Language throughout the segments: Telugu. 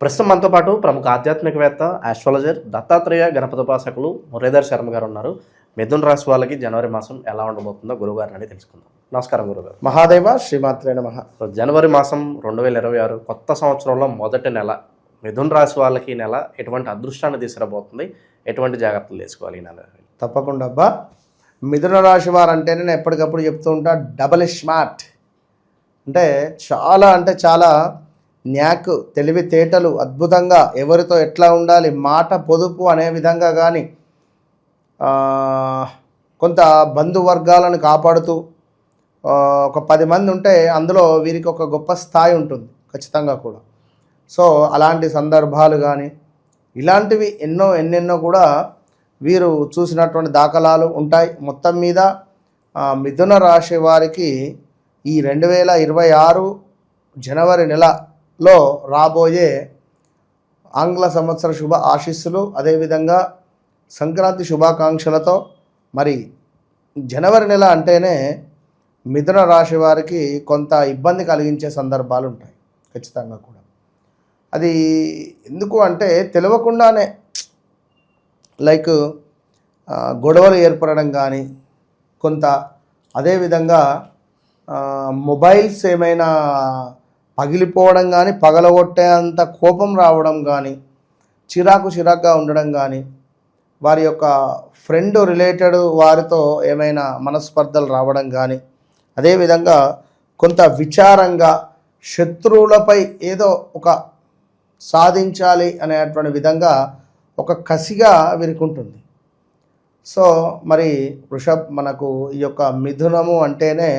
ప్రస్తుతం మనతో పాటు ప్రముఖ ఆధ్యాత్మికవేత్త ఆస్ట్రాలజర్ దత్తాత్రేయ గణపతోపాసకులు మురళీధర్ శర్మ గారు ఉన్నారు. మిథున రాశి వాళ్ళకి జనవరి మాసం ఎలా ఉండబోతుందో గురువుగారిని అడిగి తెలుసుకుందాం. నమస్కారం గురుగారు. మహాదేవ శ్రీమాత్రే నమః. జనవరి మాసం 2026 కొత్త సంవత్సరంలో మొదటి నెల మిథున రాశి వాళ్ళకి ఈ నెల ఎటువంటి అదృష్టాన్ని తీసుకురాబోతుంది, ఎటువంటి జాగ్రత్తలు తీసుకోవాలి ఈ నెల? తప్పకుండా అబ్బా. మిథున రాశి వారు అంటేనే నేను ఎప్పటికప్పుడు చెప్తూ ఉంటా, డబల్ స్మార్ట్. అంటే చాలా న్యాక్, తెలివితేటలు అద్భుతంగా, ఎవరితో ఎట్లా ఉండాలి, మాట పొదుపు అనే విధంగా కానీ, కొంత బంధువర్గాలను కాపాడుతూ ఒక 10 మంది ఉంటే అందులో వీరికి ఒక గొప్ప స్థాయి ఉంటుంది ఖచ్చితంగా కూడా. సో అలాంటి సందర్భాలు కానీ ఇలాంటివి ఎన్నెన్నో కూడా వీరు చూసినటువంటి దాఖలాలు ఉంటాయి. మొత్తం మీద మిథున రాశి వారికి ఈ 2026 జనవరి నెలలో రాబోయే ఆంగ్ల సంవత్సర శుభ ఆశీస్సులు, అదేవిధంగా సంక్రాంతి శుభాకాంక్షలతో, మరి జనవరి నెల అంటేనే మిథున రాశి వారికి కొంత ఇబ్బంది కలిగించే సందర్భాలు ఉంటాయి ఖచ్చితంగా కూడా. అది ఎందుకు అంటే తెలియకుండానే లైక్ గొడవలు ఏర్పడడం కానీ, కొంత అదేవిధంగా మొబైల్స్ ఏమైనా పగిలిపోవడం కానీ, పగలగొట్టేంత కోపం రావడం కానీ, చిరాకుగా ఉండడం కానీ, వారి యొక్క ఫ్రెండ్ రిలేటెడ్ వారితో ఏమైనా మనస్పర్ధలు రావడం కానీ, అదేవిధంగా కొంత విచారంగా శత్రువులపై ఏదో ఒక సాధించాలి అనేటువంటి విధంగా ఒక కసిగా వీరికి ఉంటుంది. సో మరి మనకు ఈ యొక్క మిథునము అంటేనే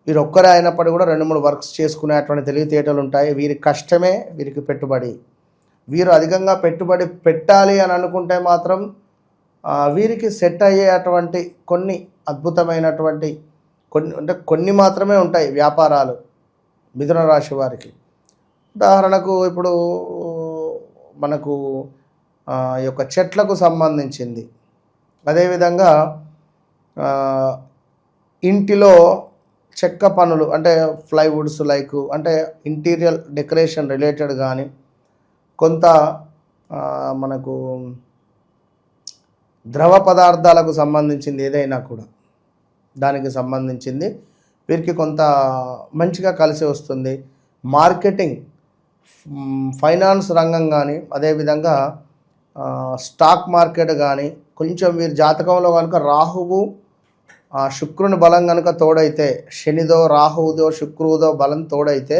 వీరు ఒక్కరే అయినప్పటికీ కూడా 2-3 వర్క్స్ చేసుకునేటువంటి తెలివితేటలు ఉంటాయి. వీరి కష్టమే వీరికి పెట్టుబడి. వీరు అధికంగా పెట్టుబడి పెట్టాలి అని అనుకుంటే మాత్రం వీరికి సెట్ అయ్యేటువంటి కొన్ని అద్భుతమైనటువంటి కొన్ని మాత్రమే ఉంటాయి వ్యాపారాలు మిథున రాశి వారికి. ఉదాహరణకు ఇప్పుడు మనకు ఈ యొక్క చెట్లకు సంబంధించింది, అదేవిధంగా ఇంటిలో చెక్క పనులు అంటే ప్లైవుడ్స్ అంటే ఇంటీరియర్ డెకరేషన్ రిలేటెడ్ కానీ, కొంత మనకు ద్రవ పదార్థాలకు సంబంధించింది ఏదైనా కూడా దానికి సంబంధించింది వీరికి కొంత మంచిగా కలిసి వస్తుంది. మార్కెటింగ్, ఫైనాన్స్ రంగం కానీ, అదేవిధంగా స్టాక్ మార్కెట్ కానీ, కొంచెం వీరి జాతకంలో కనుక రాహువు శుక్రుని బలం కనుక తోడైతే, శనిదో రాహువుదో శుక్రువుదో బలం తోడైతే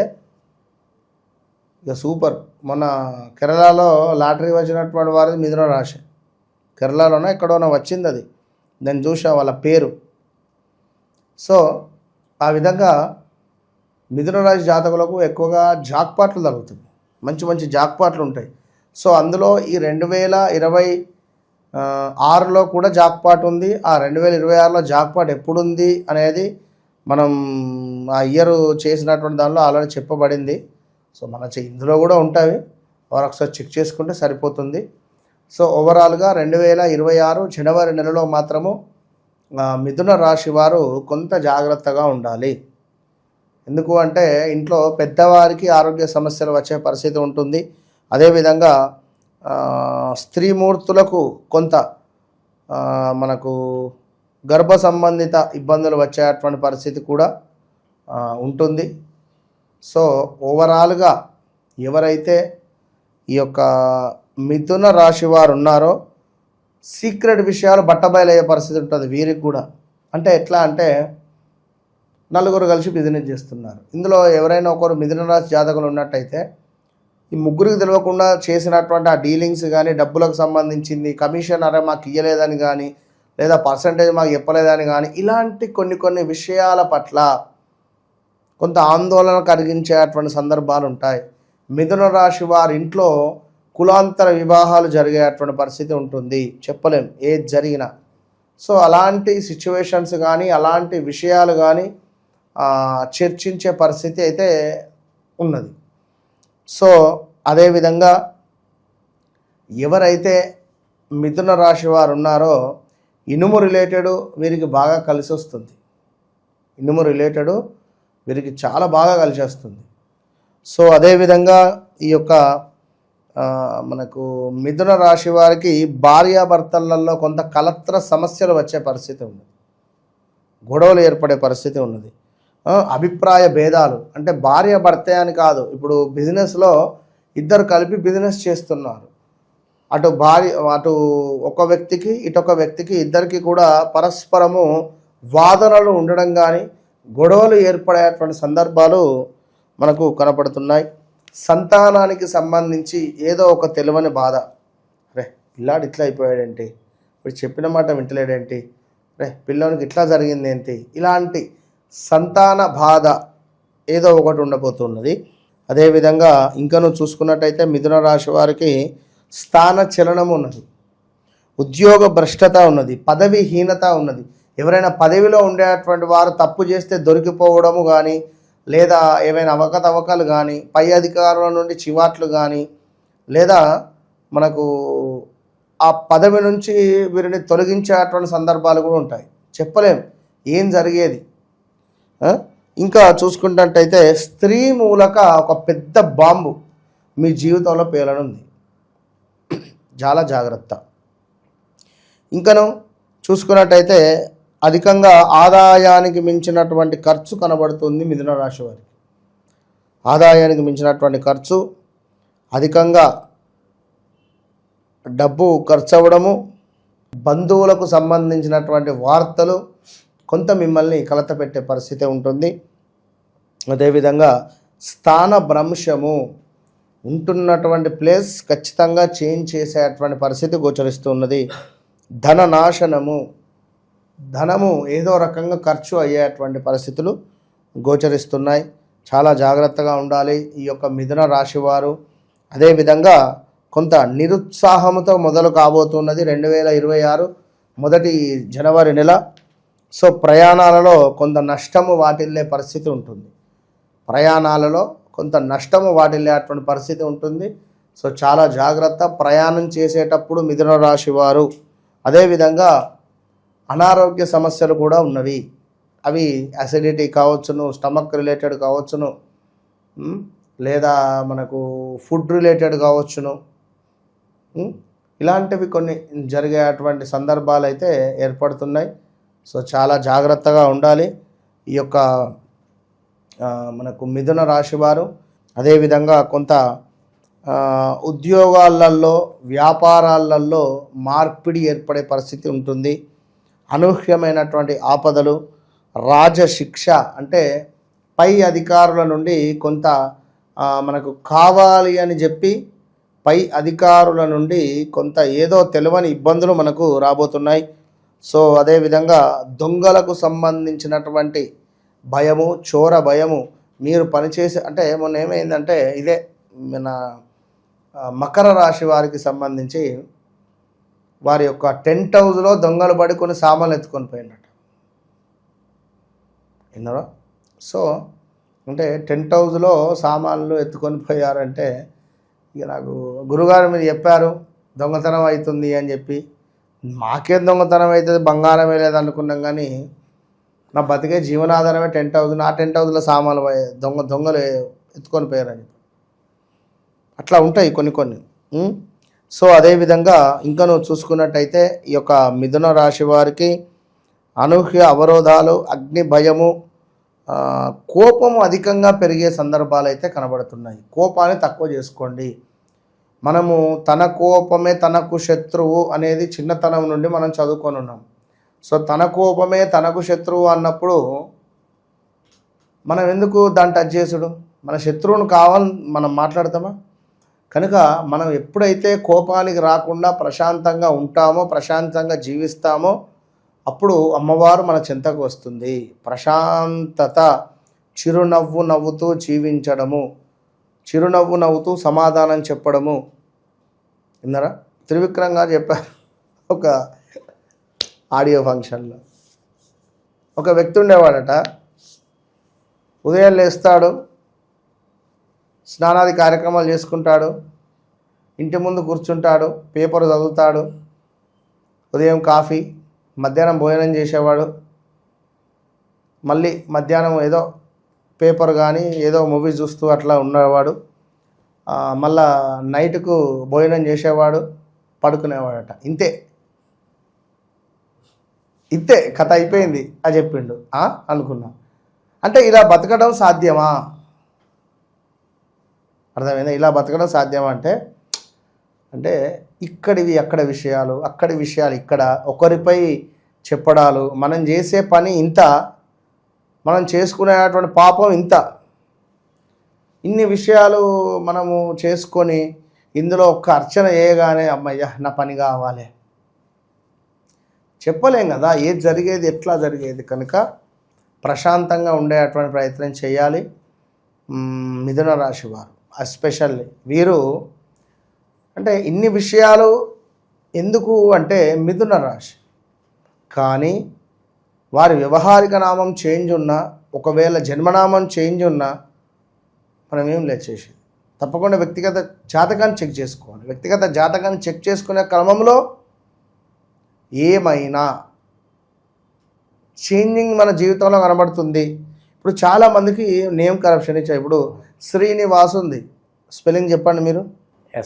ఇక సూపర్. మొన్న కేరళలో లాటరీ వచ్చినటువంటి వారిది మిథున రాశి. కేరళలోనో ఎక్కడోనో వచ్చింది అది, నేను చూసా వాళ్ళ పేరు. సో ఆ విధంగా మిథున రాశి జాతకులకు ఎక్కువగా జాక్పాట్లు తగ్గుతుంది, మంచి జాక్పాట్లు ఉంటాయి. సో అందులో ఈ 2026లో కూడా జాక్పాట్ ఉంది. ఆ 2026లో జాక్పాట్ ఎప్పుడుంది అనేది మనం ఆ ఇయర్ చేసినటువంటి దానిలో ఆల్రెడీ చెప్పబడింది. సో ఇందులో కూడా ఉంటాయి, వారు ఒకసారి చెక్ చేసుకుంటే సరిపోతుంది. సో ఓవరాల్గా 2026 జనవరి నెలలో మాత్రము మిథున రాశి వారు కొంత జాగ్రత్తగా ఉండాలి. ఎందుకు అంటే ఇంట్లో పెద్దవారికి ఆరోగ్య సమస్యలు వచ్చే పరిస్థితి ఉంటుంది. అదేవిధంగా స్త్రీమూర్తులకు కొంత మనకు గర్భ సంబంధిత ఇబ్బందులు వచ్చేటువంటి పరిస్థితి కూడా ఉంటుంది. సో ఓవరాల్గా ఎవరైతే ఈ యొక్క మిథున రాశి వారు ఉన్నారో సీక్రెట్ విషయాలు బట్టబయలయ్యే పరిస్థితి ఉంటుంది వీరికి కూడా. అంటే ఎట్లా అంటే నలుగురు కలిసి బిజినెస్ చేస్తున్నారు, ఇందులో ఎవరైనా ఒకరు మిథున రాశి జాతకులు ఉన్నట్టయితే ఈ ముగ్గురికి తెలియకుండా చేసినటువంటి ఆ డీలింగ్స్ కానీ, డబ్బులకు సంబంధించింది కమిషన్ మాకు ఇవ్వలేదని కానీ, లేదా పర్సంటేజ్ మాకు చెప్పలేదని కానీ, ఇలాంటి కొన్ని విషయాల పట్ల కొంత ఆందోళన కలిగించేటువంటి సందర్భాలు ఉంటాయి. మిథున రాశి వారి ఇంట్లో కులాంతర వివాహాలు జరిగేటువంటి పరిస్థితి ఉంటుంది, చెప్పలేం ఏది జరిగినా. సో అలాంటి సిచ్యువేషన్స్ కానీ, అలాంటి విషయాలు కానీ చర్చించే పరిస్థితి అయితే ఉన్నది. సో అదేవిధంగా ఎవరైతే మిథున రాశి వారు ఉన్నారో ఇనుము రిలేటెడ్ వీరికి బాగా కలిసి వస్తుంది. ఇనుము రిలేటెడ్ వీరికి చాలా బాగా కలిసి వస్తుంది. సో అదేవిధంగా ఈ యొక్క మనకు మిథున రాశి వారికి భార్యాభర్తలలో కొంత కలత్ర సమస్యలు వచ్చే పరిస్థితి ఉంది, గొడవలు ఏర్పడే పరిస్థితి ఉన్నది. అభిప్రాయ భేదాలు అంటే భార్య భర్తే అని కాదు, ఇప్పుడు బిజినెస్లో ఇద్దరు కలిపి బిజినెస్ చేస్తున్నారు, అటు ఒక వ్యక్తికి ఇటొక వ్యక్తికి ఇద్దరికి కూడా పరస్పరము వాదనలు ఉండడం కానీ గొడవలు ఏర్పడేటువంటి సందర్భాలు మనకు కనపడుతున్నాయి. సంతానానికి సంబంధించి ఏదో ఒక తెలియని బాధ, రే పిల్లాడు ఇట్లా అయిపోయాడేంటి, ఇప్పుడు చెప్పిన మాట వింటలేడేంటి, రే పిల్లోనికి ఇట్లా జరిగింది ఏంటి, ఇలాంటి సంతాన బాధ ఏదో ఒకటి ఉండబోతున్నది. అదేవిధంగా ఇంకను చూసుకున్నట్టయితే మిథున రాశి వారికి స్థాన చలనం ఉన్నది, ఉద్యోగ భ్రష్టత ఉన్నది, పదవిహీనత ఉన్నది. ఎవరైనా పదవిలో ఉండేటువంటి వారు తప్పు చేస్తే దొరికిపోవడము కానీ, లేదా ఏమైనా అవకతవకలు కానీ, పై అధికారుల నుండి చివాట్లు కానీ, లేదా మనకు ఆ పదవి నుంచి వీరిని తొలగించేటువంటి సందర్భాలు కూడా ఉంటాయి. చెప్పలేం ఏం జరిగేది. ఇంకా చూసుకున్నట్టయితే స్త్రీ మూలక ఒక పెద్ద బాంబు మీ జీవితంలో పేలనుంది, చాలా జాగ్రత్త. ఇంకను చూసుకున్నట్టయితే అధికంగా ఆదాయానికి మించినటువంటి ఖర్చు కనబడుతుంది మిథున రాశి వారికి. ఆదాయానికి మించినటువంటి ఖర్చు, అధికంగా డబ్బు ఖర్చు అవ్వడము, బంధువులకు సంబంధించినటువంటి వార్తలు కొంత మిమ్మల్ని కలతపెట్టే పరిస్థితి ఉంటుంది. అదేవిధంగా స్థాన భ్రంశము, ఉంటున్నటువంటి ప్లేస్ ఖచ్చితంగా చేంజ్ చేసేటువంటి పరిస్థితి గోచరిస్తున్నది. ధన నాశనము, ధనము ఏదో రకంగా ఖర్చు అయ్యేటువంటి పరిస్థితులు గోచరిస్తున్నాయి. చాలా జాగ్రత్తగా ఉండాలి ఈ యొక్క మిథున రాశి వారు. అదేవిధంగా కొంత నిరుత్సాహంతో మొదలు కాబోతున్నది 2026 మొదటి జనవరి నెల. సో ప్రయాణాలలో కొంత నష్టము వాటిల్లే పరిస్థితి ఉంటుంది, ప్రయాణాలలో కొంత నష్టము వాటిల్లేటువంటి పరిస్థితి ఉంటుంది. సో చాలా జాగ్రత్త ప్రయాణం చేసేటప్పుడు మిథున రాశి వారు. అదేవిధంగా అనారోగ్య సమస్యలు కూడా ఉన్నవి, అవి అసిడిటీ కావచ్చును, స్టమక్ రిలేటెడ్ కావచ్చును, లేదా మనకు ఫుడ్ రిలేటెడ్ కావచ్చును. ఇలాంటివి కొన్ని జరిగేటువంటి సందర్భాలు అయితే ఏర్పడుతున్నాయి. సో చాలా జాగ్రత్తగా ఉండాలి ఈ యొక్క మనకు మిథున రాశి వారు. అదేవిధంగా కొంత ఉద్యోగాలలో వ్యాపారాలలో మార్పిడి ఏర్పడే పరిస్థితి ఉంటుంది. అనూహ్యమైనటువంటి ఆపదలు, రాజశిక్ష అంటే పై అధికారుల నుండి కొంత మనకు కావాలి అని చెప్పి పై అధికారుల నుండి కొంత ఏదో తెలియని ఇబ్బందులు మనకు రాబోతున్నాయి. సో అదేవిధంగా దొంగలకు సంబంధించినటువంటి భయము, చోర భయము, మీరు పనిచేసే అంటే మొన్న ఏమైందంటే ఇదే మన మకర రాశి వారికి సంబంధించి వారి యొక్క టెంట్ హౌస్లో దొంగలు పడి కొన్ని సామాన్లు ఎత్తుకొని పోయినట్టు విన్నారా. సో అంటే టెంట్ హౌస్లో సామాన్లు ఎత్తుకొని పోయారంటే ఇక నాకు గురుగారు మీరు చెప్పారు దొంగతనం అవుతుంది అని చెప్పి, మాకేం దొంగతనం అవుతుంది, బంగారమే లేదనుకున్నాం. కానీ నా బతికే జీవనాధారమే టెంట్ హౌస్, నా టెంట్ హౌస్లో సామాన్లు దొంగలు ఎత్తుకొని పోయారని అట్లా ఉంటాయి కొన్ని. సో అదేవిధంగా ఇంకా నువ్వు చూసుకున్నట్టయితే ఈ యొక్క మిథున రాశి వారికి అనూహ్య అవరోధాలు, అగ్ని భయము, కోపము అధికంగా పెరిగే సందర్భాలు అయితే కనబడుతున్నాయి. కోపాన్ని తక్కువ చేసుకోండి. మనము తన కోపమే తనకు శత్రువు అనేది చిన్నతనం నుండి మనం చదువుకొని ఉన్నాం. సో తన కోపమే తనకు శత్రువు అన్నప్పుడు మనం ఎందుకు దాన్ని టచ్ చేసుడు, మన శత్రువును కావాలని మనం మాట్లాడతామా? కనుక మనం ఎప్పుడైతే కోపానికి రాకుండా ప్రశాంతంగా ఉంటామో, ప్రశాంతంగా జీవిస్తామో అప్పుడు అమ్మవారు మన చెంతకు వస్తుంది. ప్రశాంతత, చిరునవ్వు నవ్వుతూ జీవించడము, చిరునవ్వు నవ్వుతూ సమాధానం చెప్పడము. విన్నారా? త్రివిక్రమ్ గారు చెప్పారు ఒక ఆడియో ఫంక్షన్లో. ఒక వ్యక్తి ఉండేవాడట, ఉదయం లేస్తాడు, స్నానాది కార్యక్రమాలు చేసుకుంటాడు, ఇంటి ముందు కూర్చుంటాడు, పేపర్ చదువుతాడు, ఉదయం కాఫీ, మధ్యాహ్నం భోజనం చేసేవాడు, మళ్ళీ మధ్యాహ్నం ఏదో పేపర్ కానీ ఏదో మూవీ చూస్తూ అట్లా ఉన్నవాడు. మళ్ళా నైట్కు భోజనం చేసేవాడు, పడుకునేవాడట. ఇంతే కథ అయిపోయింది అని చెప్పిండు. అనుకున్నా. అంటే ఇలా బతకడం సాధ్యమా? అర్థమైందా? ఇలా బతకడం సాధ్యమా అంటే ఇక్కడివి అక్కడ విషయాలు, అక్కడి విషయాలు ఇక్కడ, ఒకరిపై చెప్పడాలు, మనం చేసే పని ఇంత, మనం చేసుకునేటువంటి పాపం ఇంత, ఇన్ని విషయాలు మనము చేసుకొని ఇందులో ఒక్క అర్చన చేయగానే అమ్మయ్య నా పని కావాలి చెప్పలేం కదా. ఏది జరిగేది ఎట్లా జరిగేది. కనుక ప్రశాంతంగా ఉండేటువంటి ప్రయత్నం చేయాలి. మిథున రాశి వారు ఎస్పెషల్లీ వీరు అంటే ఇన్ని విషయాలు ఎందుకు అంటే మిథున రాశి, కానీ వారి వ్యవహారిక నామం చేంజ్ ఉన్నా, ఒకవేళ జన్మనామం చేంజ్ ఉన్నా మనం ఏం లేచేసి తప్పకుండా వ్యక్తిగత జాతకాన్ని చెక్ చేసుకోవాలి. వ్యక్తిగత జాతకాన్ని చెక్ చేసుకునే క్రమంలో ఏమైనా చేంజింగ్ మన జీవితంలో కనబడుతుంది. ఇప్పుడు చాలామందికి నేమ్ కరప్షన్ ఇచ్చాయి. ఇప్పుడు శ్రీనివాస్ ఉంది, స్పెల్లింగ్ చెప్పండి మీరు.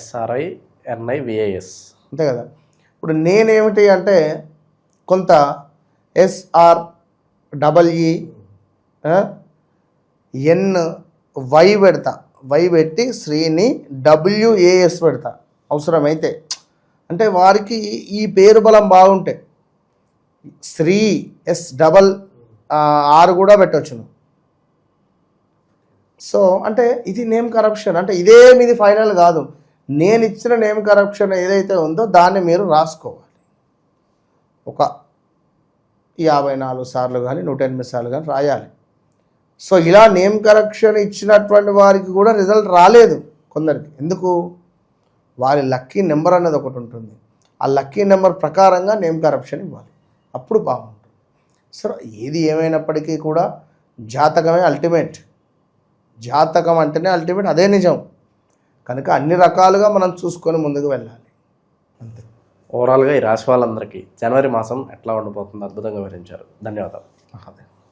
SRINIVAS అంతే కదా. ఇప్పుడు నేనేమిటి అంటే కొంత SREENY పెడతా, వై పెట్టి శ్రీని WAS పెడతా అవసరమైతే. అంటే వారికి ఈ పేరు బలం బాగుంటే శ్రీ SRR కూడా పెట్టవచ్చును. సో అంటే ఇది నేమ్ కరప్షన్. అంటే ఇదే మీది ఫైనల్ కాదు. నేను ఇచ్చిన నేమ్ కరప్షన్ ఏదైతే ఉందో దాన్ని మీరు రాసుకోవాలి. ఒక 54 సార్లు కానీ 108 సార్లు కానీ రాయాలి. సో ఇలా నేమ్ కరెక్షన్ ఇచ్చినటువంటి వారికి కూడా రిజల్ట్ రాలేదు కొందరికి. ఎందుకు? వారి లక్కీ నెంబర్ అన్నది ఒకటి ఉంటుంది. ఆ లక్కీ నెంబర్ ప్రకారంగా నేమ్ కరప్షన్ ఇవ్వాలి, అప్పుడు బాగుంటుంది. సో ఏది ఏమైనప్పటికీ కూడా జాతకమే అల్టిమేట్. జాతకం అంటేనే అల్టిమేట్, అదే నిజం. కనుక అన్ని రకాలుగా మనం చూసుకొని ముందుకు వెళ్ళాలి. అంతే. ఓవరాల్గా ఈ రాశి వాళ్ళందరికీ జనవరి మాసం ఎట్లా ఉండబోతుందో అద్భుతంగా వివరించారు. ధన్యవాదాలు.